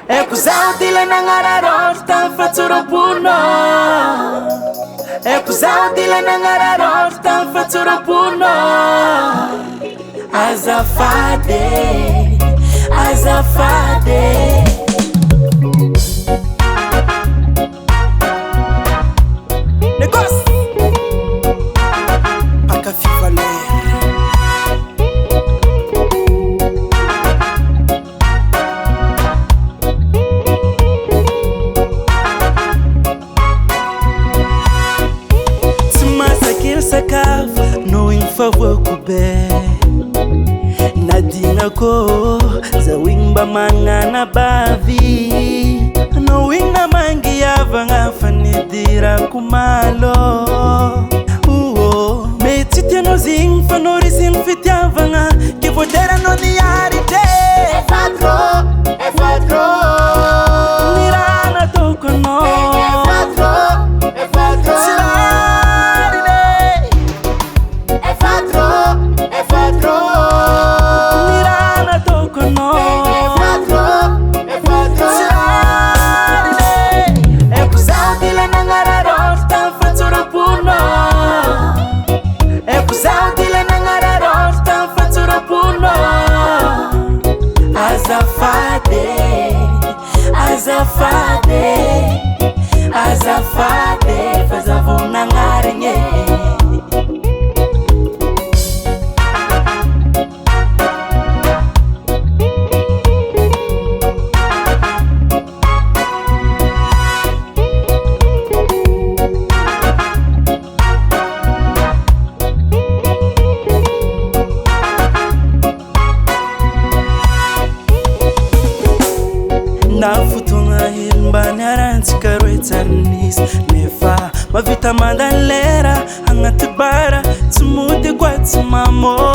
Eko zaho dila nangararotro tamy fatsoram-pona. Eko zaho dila nangararotro tamy fatsoram-pona. Azafady, azafady. No infavor kube nadina ko za wimba mangana bavi no winga mangi yavanga fanidira kumalo metite no zing fanori sin fitiavanga que vodera no diarite é fatro mirana toko no é fatro mirana toko no é fatro eko zaho dila nangararotro tamy fatsoram-pona. Eko zaho dila nangararotro tamy fatsoram-pona. Azafady, azafady, azafady fa zaho nagnarigny. Nafutunga himbani arantsika roetsarnis nefa mavita mandalera agnaty bara tsy mody kwa tsy mamo.